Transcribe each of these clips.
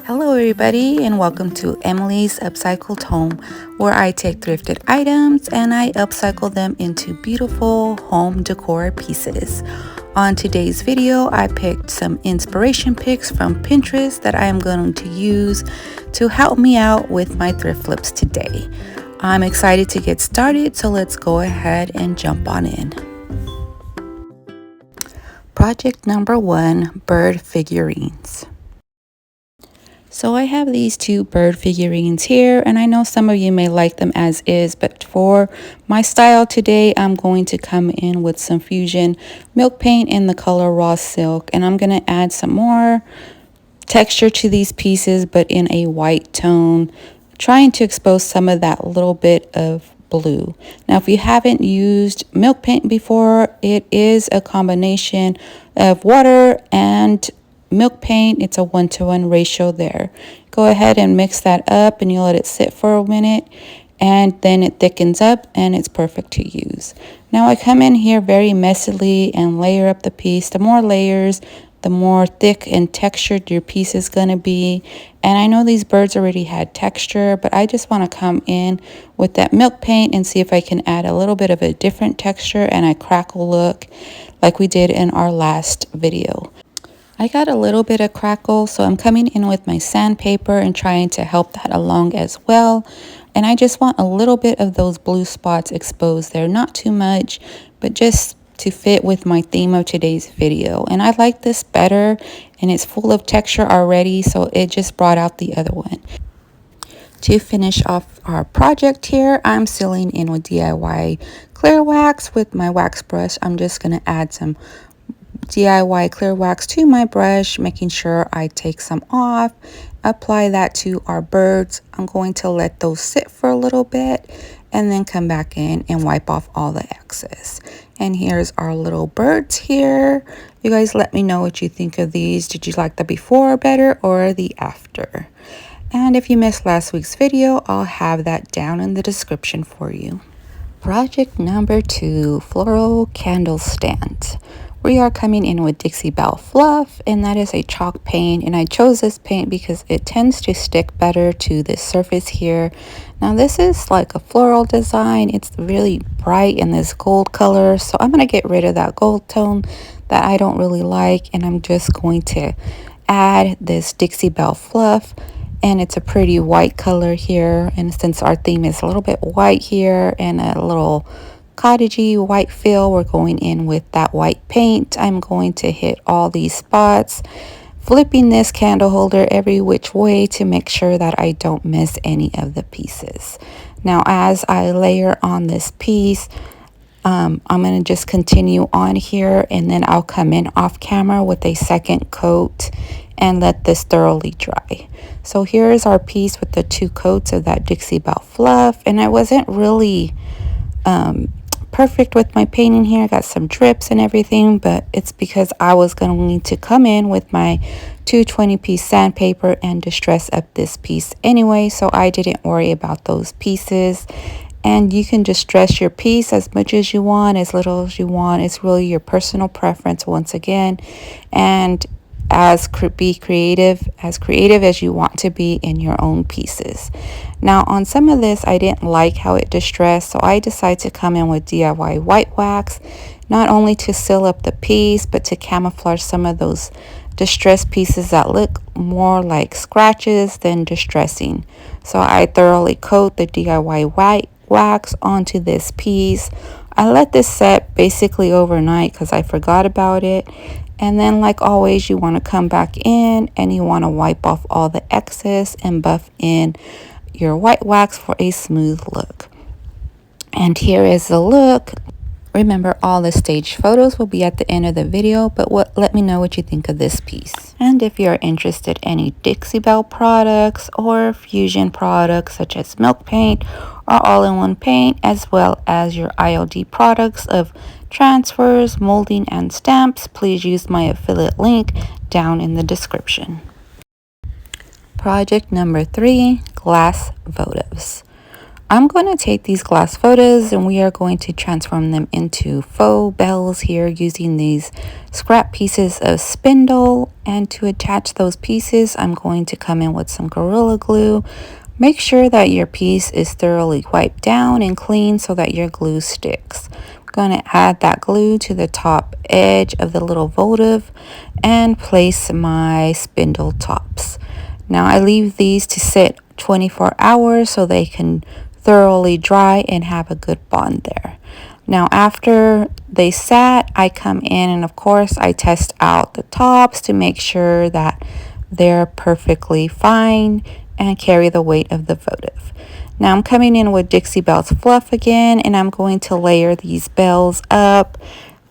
Hello everybody and welcome to Emily's Upcycled Home, where I take thrifted items and I upcycle them into beautiful home decor pieces. On today's video, I picked some inspiration pics from Pinterest that I am going to use to help me out with my thrift flips today. I'm excited to get started, so let's go ahead and jump on in. Project number 1, bird figurines. So I have these two bird figurines here, and I know some of you may like them as is, but for my style today, I'm going to come in with some fusion milk paint in the color raw silk, and I'm going to add some more texture to these pieces, but in a white tone, trying to expose some of that little bit of blue. Now, if you haven't used milk paint before, it is a combination of water and milk paint. It's a 1-to-1 ratio there. Go ahead and mix that up and you let it sit for a minute, and then it thickens up and it's perfect to use. Now I come in here very messily and layer up the piece. The more layers, the more thick and textured your piece is going to be. And I know these birds already had texture, but I just want to come in with that milk paint and see if I can add a little bit of a different texture and a crackle look like we did in our last video. I got a little bit of crackle, so I'm coming in with my sandpaper and trying to help that along as well. And I just want a little bit of those blue spots exposed there, not too much, but just to fit with my theme of today's video. And I like this better, and it's full of texture already, so it just brought out the other one. To finish off our project here, I'm sealing in with DIY clear wax with my wax brush. I'm just going to add some DIY clear wax to my brush, making sure I take some off, apply that to our birds. I'm going to let those sit for a little bit and then come back in and wipe off all the excess. And here's our little birds here. You guys let me know what you think of these. Did you like the before better or the after? And if you missed last week's video, I'll have that down in the description for you. Project number 2, floral candle stand. We are coming in with Dixie Belle Fluff, and that is a chalk paint, and I chose this paint because it tends to stick better to this surface here. Now this is like a floral design. It's really bright in this gold color, so I'm going to get rid of that gold tone that I don't really like, and I'm just going to add this Dixie Belle Fluff, and it's a pretty white color here. And since our theme is a little bit white here and a little cottagey white feel, we're going in with that white paint. I'm going to hit all these spots, flipping this candle holder every which way to make sure that I don't miss any of the pieces. Now as I layer on this piece, I'm going to just continue on here, and then I'll come in off camera with a second coat and let this thoroughly dry. So here's our piece with the 2 coats of that Dixie Belle Fluff, and I wasn't really perfect with my painting here. I got some drips and everything, but it's because I was going to need to come in with my 220-piece sandpaper and distress up this piece anyway, so I didn't worry about those pieces. And you can distress your piece as much as you want, as little as you want. It's really your personal preference once again, and be creative as you want to be in your own pieces. Now on some of this, I didn't like how it distressed, so I decided to come in with DIY white wax, not only to seal up the piece, but to camouflage some of those distressed pieces that look more like scratches than distressing. So I thoroughly coat the DIY white wax onto this piece. I let this set basically overnight because I forgot about it. And then, like always, you want to come back in and you want to wipe off all the excess and buff in your white wax for a smooth look. And here is the look. Remember, all the staged photos will be at the end of the video, but let me know what you think of this piece. And if you're interested in any Dixie Belle products or fusion products such as milk paint or all-in-one paint, as well as your ILD products of transfers, molding, and stamps, please use my affiliate link down in the description. Project number 3, glass votives. I'm going to take these glass photos and we are going to transform them into faux bells here using these scrap pieces of spindle. And to attach those pieces, I'm going to come in with some Gorilla Glue. Make sure that your piece is thoroughly wiped down and clean so that your glue sticks. I'm going to add that glue to the top edge of the little votive and place my spindle tops. Now I leave these to sit 24 hours so they can thoroughly dry and have a good bond there. Now after they sat, I come in and of course I test out the tops to make sure that they're perfectly fine and carry the weight of the votive. Now I'm coming in with Dixie Belle's fluff again, and I'm going to layer these bells up,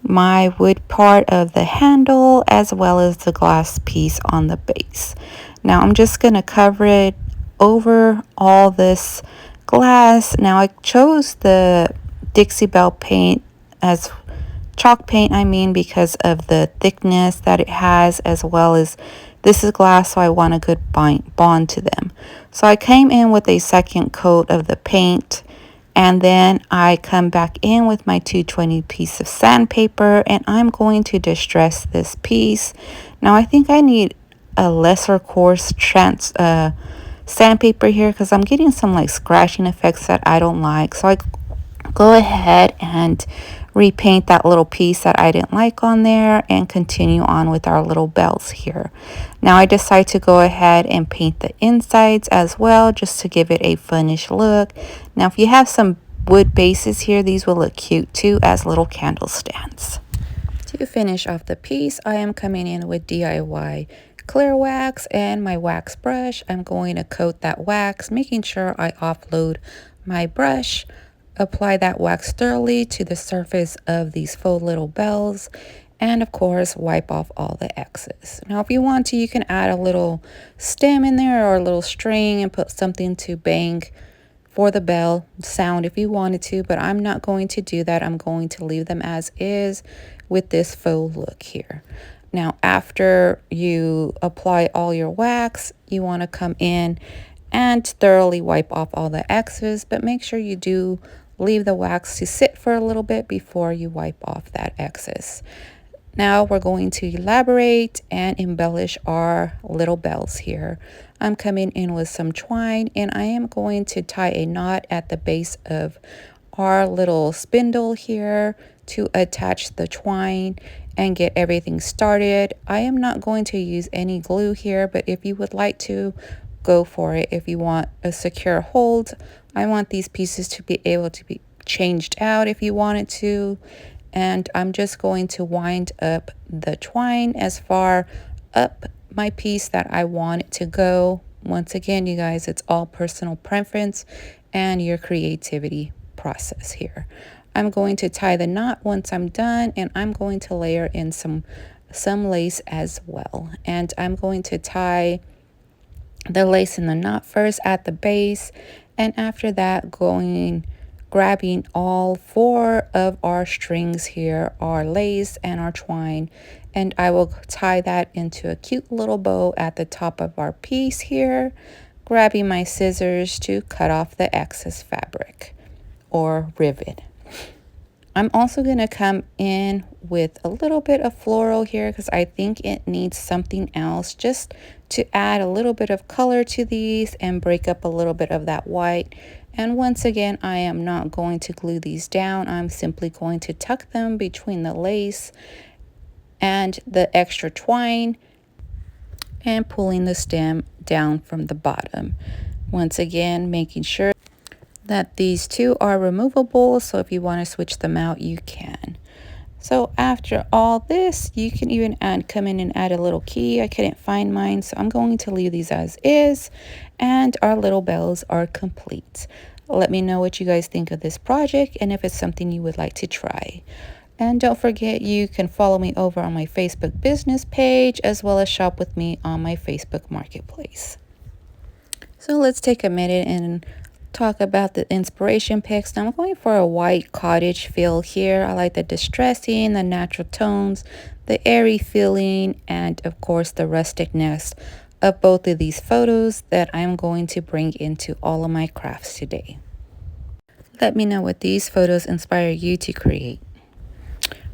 my wood part of the handle as well as the glass piece on the base. Now I'm just going to cover it over all this glass. Now I chose the Dixie Belle paint as chalk paint, I mean, because of the thickness that it has, as well as this is glass, so I want a good bond to them. So I came in with a second coat of the paint, and then I come back in with my 220 piece of sandpaper, and I'm going to distress this piece. Now I think I need a lesser coarse sandpaper here because I'm getting some like scratching effects that I don't like. So I go ahead and repaint that little piece that I didn't like on there and continue on with our little bells here. Now I decide to go ahead and paint the insides as well, just to give it a funish look. Now if you have some wood bases here, these will look cute too as little candle stands. To finish off the piece, I am coming in with DIY clear wax and my wax brush. I'm going to coat that wax, making sure I offload my brush. Apply that wax thoroughly to the surface of these faux little bells, and of course wipe off all the excess. Now if you want to, you can add a little stem in there or a little string and put something to bang for the bell sound if you wanted to, but I'm not going to do that. I'm going to leave them as is with this faux look here. Now after you apply all your wax, you want to come in and thoroughly wipe off all the excess, but make sure you do leave the wax to sit for a little bit before you wipe off that excess. Now we're going to elaborate and embellish our little bells here. I'm coming in with some twine, and I am going to tie a knot at the base of our little spindle here to attach the twine and get everything started. I am not going to use any glue here, but if you would like to, go for it. If you want a secure hold, I want these pieces to be able to be changed out if you wanted to. And I'm just going to wind up the twine as far up my piece that I want it to go. Once again, you guys, it's all personal preference and your creativity process here. I'm going to tie the knot once I'm done, and I'm going to layer in some lace as well. And I'm going to tie the lace in the knot first at the base, and after that grabbing all 4 of our strings here, our lace and our twine, and I will tie that into a cute little bow at the top of our piece here, grabbing my scissors to cut off the excess fabric or ribbon. I'm also going to come in with a little bit of floral here because I think it needs something else, just to add a little bit of color to these and break up a little bit of that white. And once again, I am not going to glue these down. I'm simply going to tuck them between the lace and the extra twine and pulling the stem down from the bottom. Once again, making sure that these two are removable, so if you want to switch them out, you can. So after all this, you can even come in and add a little key. I couldn't find mine, so I'm going to leave these as is, and our little bells are complete. Let me know what you guys think of this project and if it's something you would like to try. And don't forget, you can follow me over on my Facebook business page as well as shop with me on my Facebook marketplace. So let's take a minute and talk about the inspiration picks. Now I'm going for a white cottage feel here. I like the distressing, the natural tones, the airy feeling, and of course the rusticness of both of these photos that I'm going to bring into all of my crafts today. Let me know what these photos inspire you to create.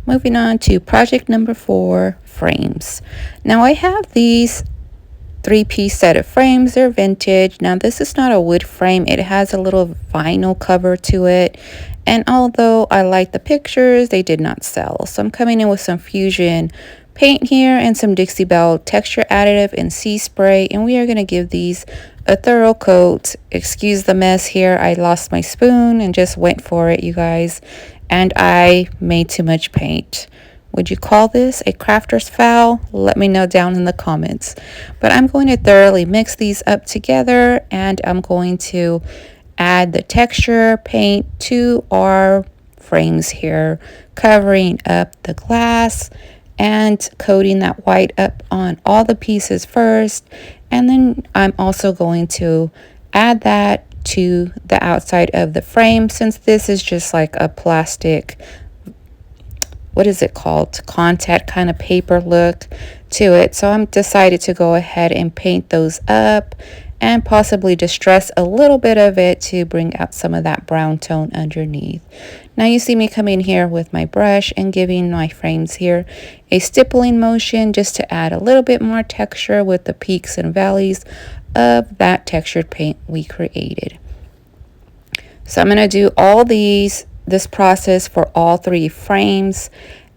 Moving on to project number 4, frames. Now I have these 3-piece set of frames. They're vintage. Now this is not a wood frame. It has a little vinyl cover to it. And although I like the pictures, they did not sell. So I'm coming in with some Fusion paint here and some Dixie Belle texture additive and sea spray. And we are going to give these a thorough coat. Excuse the mess here. I lost my spoon and just went for it, you guys. And I made too much paint. Would you call this a crafter's foul? Let me know down in the comments. But I'm going to thoroughly mix these up together, and I'm going to add the texture paint to our frames here, covering up the glass and coating that white up on all the pieces first. And then I'm also going to add that to the outside of the frame, since this is just like a plastic, what is it called, contact kind of paper look to it. So I'm decided to go ahead and paint those up and possibly distress a little bit of it to bring out some of that brown tone underneath. Now you see me come in here with my brush and giving my frames here a stippling motion just to add a little bit more texture with the peaks and valleys of that textured paint we created. So I'm going to do all this process for all 3 frames,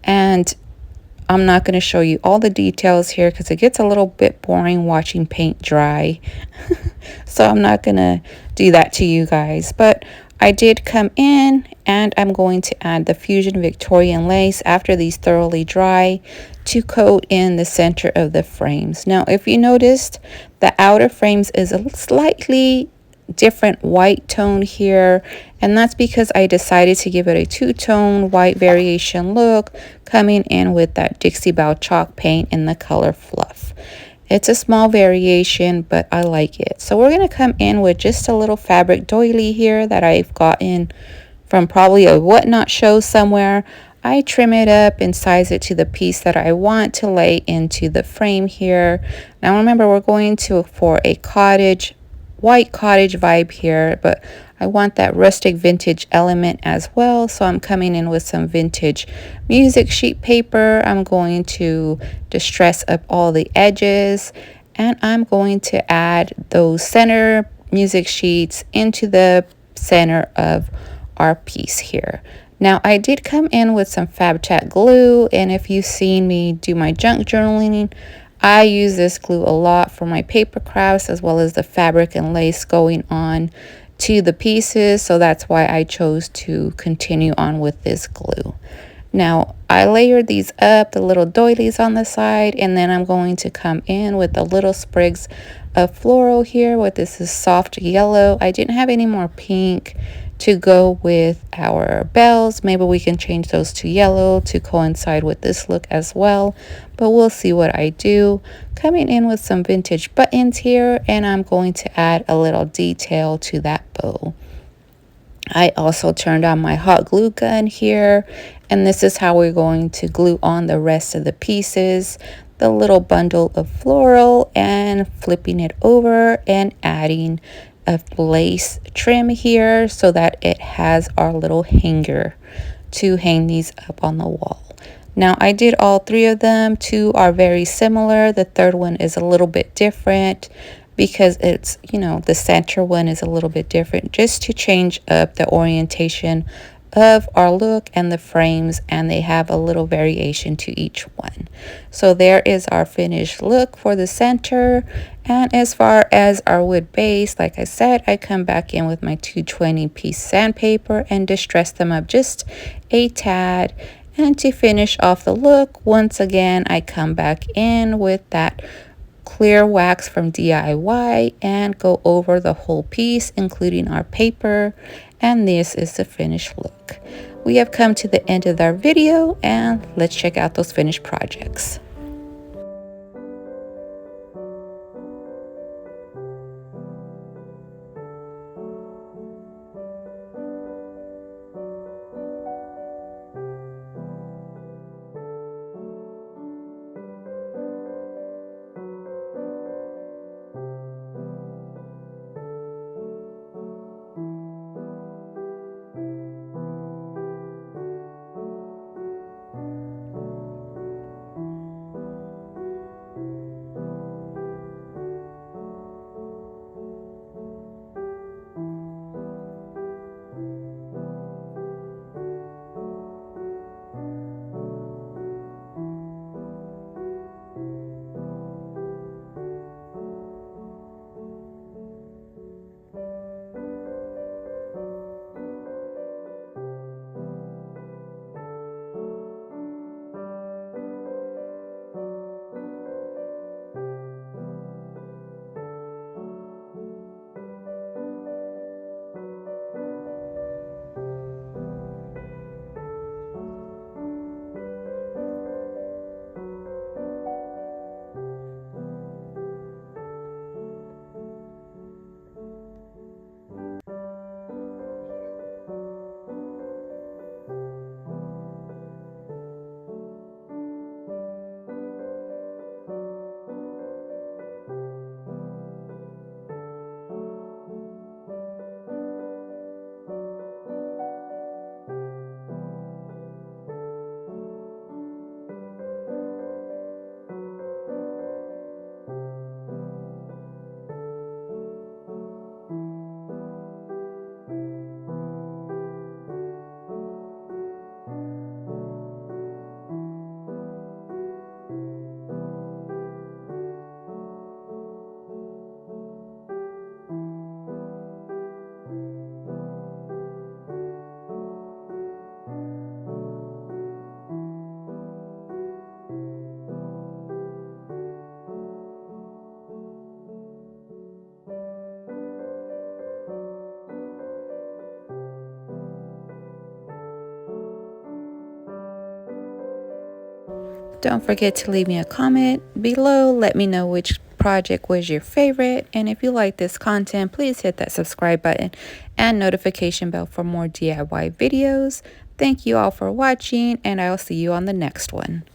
and I'm not going to show you all the details here because it gets a little bit boring watching paint dry. So I'm not going to do that to you guys, but I did come in and I'm going to add the Fusion Victorian lace after these thoroughly dry to coat in the center of the frames. Now if you noticed, the outer frames is a slightly different white tone here, and that's because I decided to give it a 2-tone white variation look, coming in with that Dixie Belle chalk paint in the color Fluff. It's a small variation, but I like it. So we're going to come in with just a little fabric doily here that I've gotten from probably a Whatnot show somewhere. I trim it up and size it to the piece that I want to lay into the frame here. Now remember, we're going for a cottage, white cottage vibe here, but I want that rustic vintage element as well. So I'm coming in with some vintage music sheet paper. I'm going to distress up all the edges, and I'm going to add those center music sheets into the center of our piece here. Now I did come in with some FabChat glue, and if you've seen me do my junk journaling, I use this glue a lot for my paper crafts, as well as the fabric and lace going on to the pieces. So that's why I chose to continue on with this glue. Now I layered these up, the little doilies on the side, and then I'm going to come in with the little sprigs of floral here. What this is soft yellow. I didn't have any more pink to go with our bells. Maybe we can change those to yellow to coincide with this look as well, but we'll see what I do. Coming in with some vintage buttons here, and I'm going to add a little detail to that bow. I also turned on my hot glue gun here, and this is how we're going to glue on the rest of the pieces, the little bundle of floral, and flipping it over and adding a lace trim here so that it has our little hanger to hang these up on the wall. Now I did all 3 of them. 2 are very similar. The third one is a little bit different because it's, you know, the center one is a little bit different, just to change up the orientation of our look and the frames, and they have a little variation to each one. So there is our finished look for the center. And as far as our wood base, like I said, I come back in with my 220 piece sandpaper and distress them up just a tad. And to finish off the look, once again, I come back in with that clear wax from DIY and go over the whole piece, including our paper. And this is the finished look. We have come to the end of our video, and let's check out those finished projects. Don't forget to leave me a comment below. Let me know which project was your favorite. And if you like this content, please hit that subscribe button and notification bell for more DIY videos. Thank you all for watching, and I'll see you on the next one.